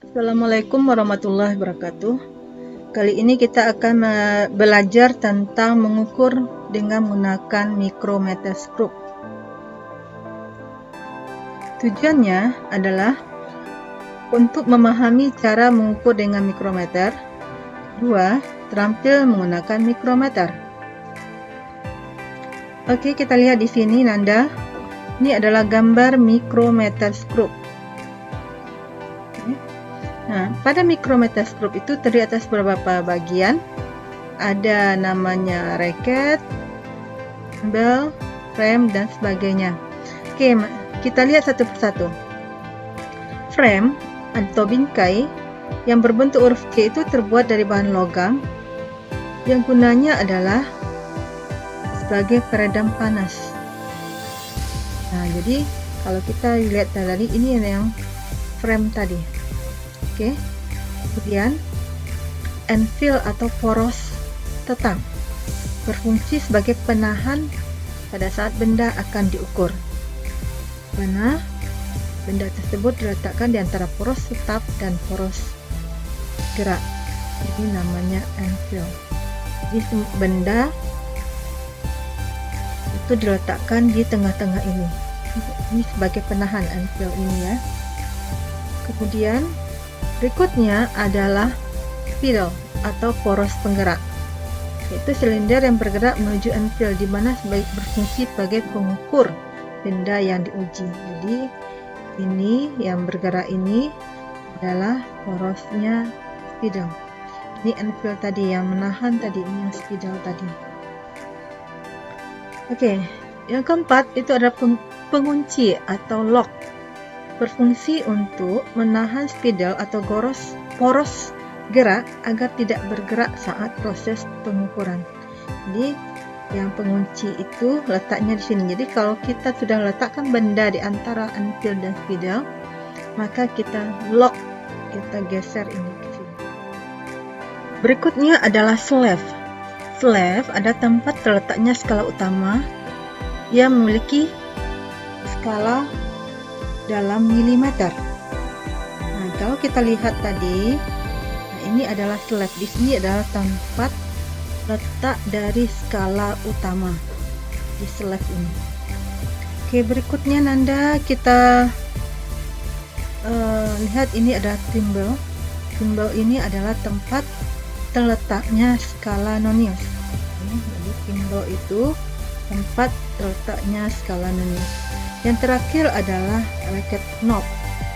Assalamualaikum warahmatullahi wabarakatuh. Kali ini kita akan belajar tentang mengukur dengan menggunakan micrometerscope. Tujuannya adalah untuk memahami cara mengukur dengan mikrometer. 2. Terampil menggunakan mikrometer. Oke, kita lihat di sini Nanda. Ini adalah gambar micrometerscope. Nah, pada micrometerscope itu terdiri atas beberapa bagian. Ada namanya raket, bel, frame, dan sebagainya. Oke, kita lihat satu persatu. Frame atau bingkai yang berbentuk huruf C itu terbuat dari bahan logam yang gunanya adalah sebagai peredam panas. Nah, jadi kalau kita lihat tadi, ini yang frame tadi. Oke, kemudian anvil atau poros tetang berfungsi sebagai penahan pada saat benda akan diukur, karena benda tersebut diletakkan di antara poros tetap dan poros gerak. Ini namanya anvil. Jadi benda itu diletakkan di tengah-tengah ini. Ini sebagai penahan anvil ini ya. Kemudian berikutnya adalah spindle atau poros penggerak, yaitu silinder yang bergerak menuju anvil, di mana berfungsi sebagai pengukur benda yang diuji. Jadi ini yang bergerak ini adalah porosnya spindle. Ini anvil tadi yang menahan tadi, ini yang spindle tadi. Oke, yang keempat itu adalah pengunci atau lock, berfungsi untuk menahan spindle atau poros gerak agar tidak bergerak saat proses pengukuran. Jadi yang pengunci itu letaknya di sini. Jadi kalau kita sudah letakkan benda di antara anvil dan spindle, maka kita lock, kita geser ini ke sini. Berikutnya adalah sleeve. Sleeve ada tempat terletaknya skala utama yang memiliki skala dalam milimeter. Nah, kalau kita lihat tadi, nah ini adalah sleeve. Di sini adalah tempat letak dari skala utama di sleeve ini. Oke, berikutnya Nanda, kita lihat ini adalah thimble. Thimble ini adalah tempat terletaknya skala nonius. Jadi thimble itu tempat terletaknya skala nonius. Yang terakhir adalah racket knob,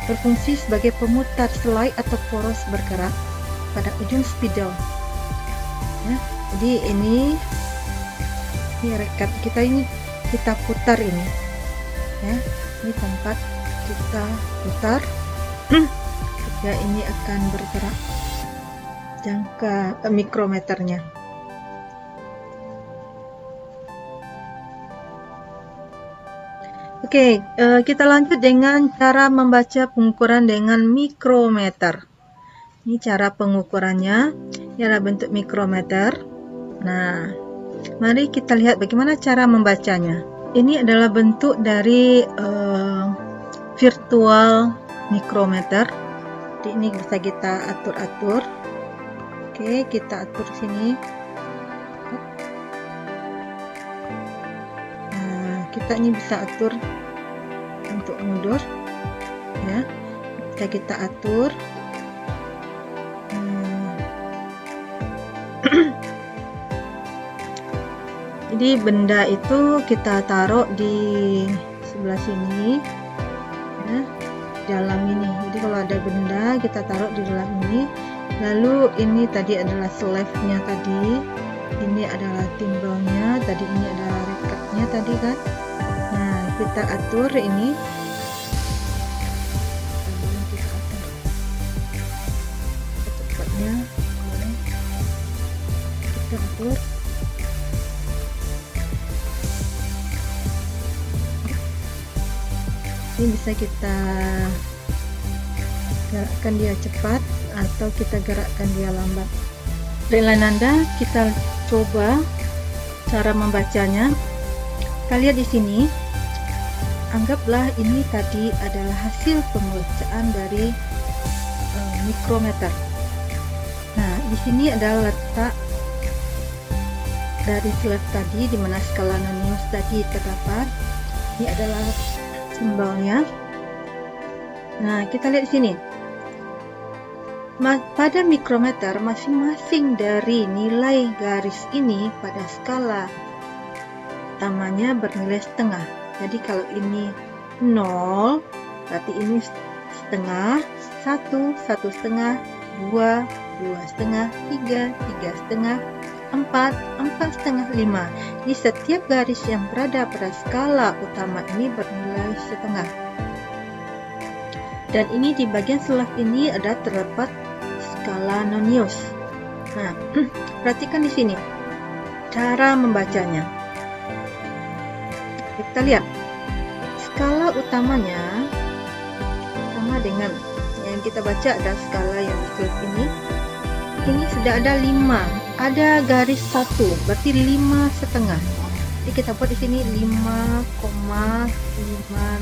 berfungsi sebagai pemutar selai atau poros bergerak pada ujung spindle. Ya, jadi ini racket kita, ini kita putar ini. Ya, ini tempat kita putar. Ya, ini akan bergerak jangka mikrometernya. Oke, kita lanjut dengan cara membaca pengukuran dengan mikrometer. Ini cara pengukurannya, ialah bentuk mikrometer. Nah, mari kita lihat bagaimana cara membacanya. Ini adalah bentuk dari virtual mikrometer. Jadi ini bisa kita atur-atur. Oke, kita atur sini. Kita ini bisa atur untuk mundur, ya, bisa kita atur. Jadi benda itu kita taruh di sebelah sini, ya, dalam ini. Jadi kalau ada benda kita taruh di dalam ini. Lalu ini tadi adalah sleeve-nya tadi, ini adalah thimble-nya tadi, ini adalah racket-nya tadi kan. Nah, kita atur ini. Kita atur cepatnya. Kita atur. Ini bisa kita gerakkan dia cepat atau kita gerakkan dia lambat. Baiklah Nanda, kita coba cara membacanya. Kita lihat di sini. Anggaplah ini tadi adalah hasil pembacaan dari mikrometer. Nah, di sini adalah letak dari slide tadi, di mana skala nonius tadi terdapat. Ini adalah simbolnya. Nah, kita lihat di sini. Pada mikrometer, masing-masing dari nilai garis ini pada skala utamanya bernilai setengah. Jadi kalau ini 0, berarti ini setengah, 1, 1,5, 2, 2,5, 3, 3,5, 4, 4,5, 5. Di setiap garis yang berada pada skala utama ini bernilai setengah. Dan ini di bagian slide ini ada terdapat skala nonius. Nah, perhatikan di sini cara membacanya. Kita lihat skala utamanya sama dengan yang kita baca, ada skala yang di slide ini. Ini sudah ada 5, ada garis 1, berarti 5,5. Jadi kita buat di sini 5,5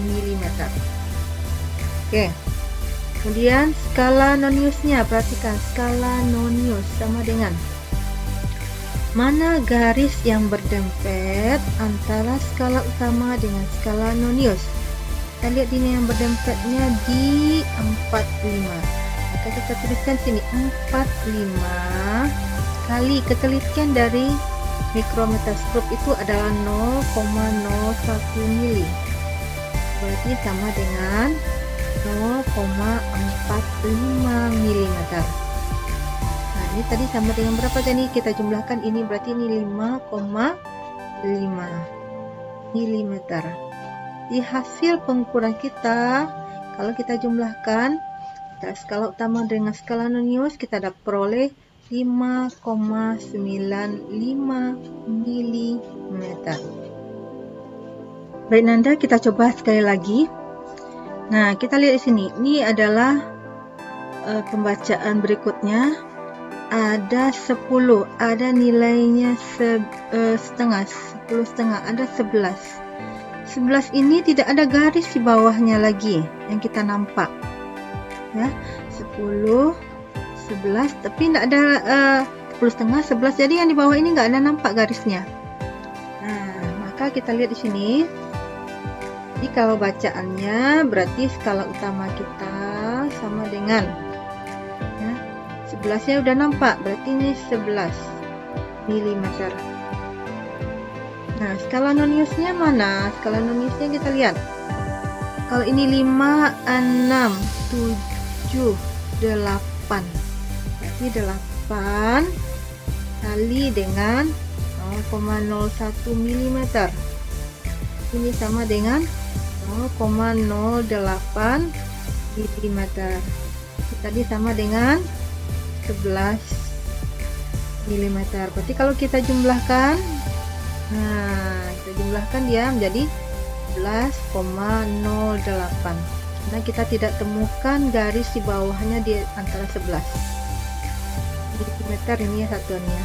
mm. Oke. Kemudian skala noniusnya, perhatikan skala nonius sama dengan mana garis yang berdempet antara skala utama dengan skala nonius. Kita lihat ini yang berdempetnya di 45. Maka kita tuliskan sini 45 kali ketelitian dari mikrometerskop itu adalah 0,01 mili. Berarti sama dengan 0,45 mm. Nah, ini tadi sama dengan berapa tadi? Kita jumlahkan ini, berarti ini 5,5 mm. Di hasil pengukuran kita, kalau kita jumlahkan skala utama dengan skala nonius, kita dapat peroleh 5,95 mm. Baik Nanda, kita coba sekali lagi. Nah, kita lihat di sini. Ini adalah pembacaan berikutnya. Ada 10, ada nilainya setengah, 10,5, ada 11. 11 ini tidak ada garis di bawahnya lagi yang kita nampak. Ya, 10, 11, tapi tidak ada 10,5, 11. Jadi yang di bawah ini nggak ada nampak garisnya. Nah, maka kita lihat di sini. Jadi kalau bacaannya berarti skala utama kita sama dengan ya, 11-nya udah nampak, berarti ini 11 mm. Nah, skala noniusnya mana? Skala noniusnya kita lihat. Kalau ini 5, 6, 7, 8. Berarti 8 kali dengan 0,01 mm. Ini sama dengan 0,08 mm. Tadi sama dengan 11 mm. Berarti kalau kita jumlahkan, nah kita jumlahkan dia menjadi 11,08. Karena kita tidak temukan garis di bawahnya di antara 11 mm ini satuannya.